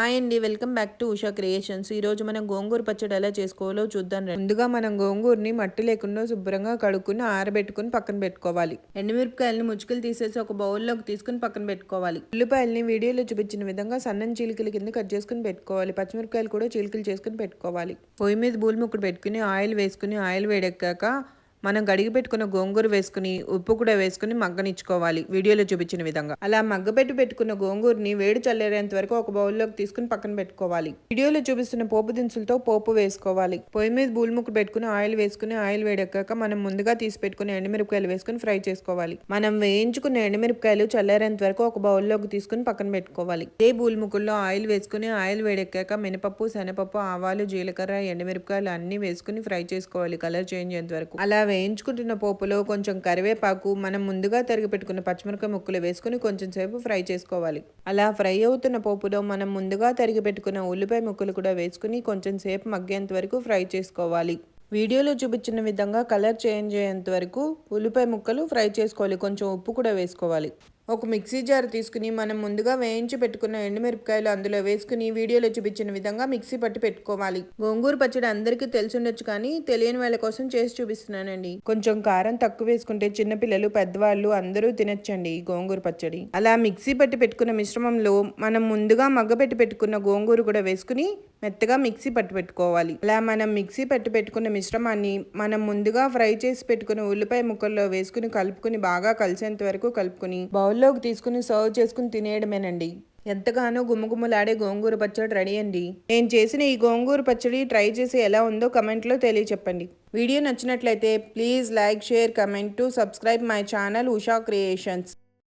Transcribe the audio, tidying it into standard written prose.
Hi అండి. Welcome back to Usha creations. ఈరోజు మనం గోంగూర పచ్చడి ఎలా చేసుకోవాలో చూద్దాం రండి. ముందుగా మనం గోంగూరని మట్టి లేకుండా శుభ్రంగా కడుక్కుని ఆరబెట్టుకుని పక్కన పెట్టుకోవాలి. ఎండుమిరపకాయలని ముచ్చుకలు తీసేసి ఒక బౌల్లోకి తీసుకుని పక్కన పెట్టుకోవాలి. ఉల్లిపాయలని వీడియోలో చూపించిన విధంగా సన్నం చీలికల కింద కట్ చేసుకుని పెట్టుకోవాలి. పచ్చిమిరపకాయలు కూడా చీలికలు చేసుకుని పెట్టుకోవాలి. పొయ్యి మీద బూల్ ముక్కడు పెట్టుకుని ఆయిల్ వేసుకుని ఆయిల్ వేడెక్కాక మనం కడిగి పెట్టుకున్న గోంగూర వేసుకుని ఉప్పు కూడా వేసుకుని మగ్గనిచ్చుకోవాలి వీడియోలో చూపించిన విధంగా. అలా మగ్గబెట్టి పెట్టుకున్న గోంగూరని వేడి చల్లారేంత వరకు ఒక బౌల్లోకి తీసుకుని పక్కన పెట్టుకోవాలి. వీడియోలో చూపిస్తున్న పోపు దినుసులతో పోపు వేసుకోవాలి. పొయ్యి మీద బూల్ ముక్క పెట్టుకుని ఆయిల్ వేసుకుని ఆయిల్ వేడెక్కాక మనం ముందుగా తీసి పెట్టుకుని ఎండుమిరపకాయలు వేసుకుని ఫ్రై చేసుకోవాలి. మనం వేయించుకున్న ఎండుమిరపకాయలు చల్లారేంత వరకు ఒక బౌల్లోకి తీసుకుని పక్కన పెట్టుకోవాలి. ఇదే బూల్ ముక్కల్లో ఆయిల్ వేసుకుని ఆయిల్ వేడెక్కాక మినపప్పు, శనగపప్పు, ఆవాలు, జీలకర్ర, ఎండుమిరపకాయలు అన్ని వేసుకుని ఫ్రై చేసుకోవాలి కలర్ చేంజ్ అయ్యేంత వరకు. అలా వేయించుకుంటున్న పోపులో కొంచెం కరివేపాకు, మనం ముందుగా తరిగి పెట్టుకున్న పచ్చిమిరపకాయ ముక్కలు వేసుకుని కొంచెం సేపు ఫ్రై చేసుకోవాలి. అలా ఫ్రై అవుతున్న పోపులో మనం ముందుగా తరిగి పెట్టుకున్న ఉల్లిపాయ ముక్కలు కూడా వేసుకుని కొంచెం సేపు మగ్గేంత వరకు ఫ్రై చేసుకోవాలి. వీడియోలో చూపించిన విధంగా కలర్ చేంజ్ అయ్యేంత వరకు ఉల్లిపాయ ముక్కలు ఫ్రై చేసుకోవాలి. కొంచెం ఉప్పు కూడా వేసుకోవాలి. ఒక మిక్సీ జార్ తీసుకుని మనం ముందుగా వేయించి పెట్టుకున్న ఎండుమిరపకాయలు అందులో వేసుకుని వీడియోలో చూపించిన విధంగా మిక్సీ పట్టి పెట్టుకోవాలి. గోంగూర పచ్చడి అందరికీ తెలిసి ఉండొచ్చు, కానీ తెలియని వాళ్ళ కోసం చేసి చూపిస్తున్నానండి. కొంచెం కారం తక్కువ వేసుకుంటే చిన్నపిల్లలు, పెద్దవాళ్ళు అందరూ తినొచ్చండి ఈ గోంగూర పచ్చడి. అలా మిక్సీ పట్టి పెట్టుకున్న మిశ్రమంలో మనం ముందుగా మగ్గపెట్టి పెట్టుకున్న గోంగూర కూడా వేసుకుని మెత్తగా మిక్సీ పట్టి పెట్టుకోవాలి. అలా మనం మిక్సీ పట్టి పెట్టుకున్న మిశ్రమాన్ని మనం ముందుగా ఫ్రై చేసి పెట్టుకున్న ఉల్లిపాయ ముక్కల్లో వేసుకుని కలుపుకుని బాగా కలిసేంత వరకు కలుపుకుని బౌల్లోకి తీసుకుని సర్వ్ చేసుకుని తినేయడమేనండి. ఎంతగానో గుమ్మగుమ్మలాడే గోంగూర పచ్చడి రెడీ అండి. నేను చేసిన ఈ గోంగూర పచ్చడి ట్రై చేసి ఎలా ఉందో కమెంట్లో తెలియచెప్పండి. వీడియో నచ్చినట్లయితే please like, share, comment to subscribe my channel Usha creations.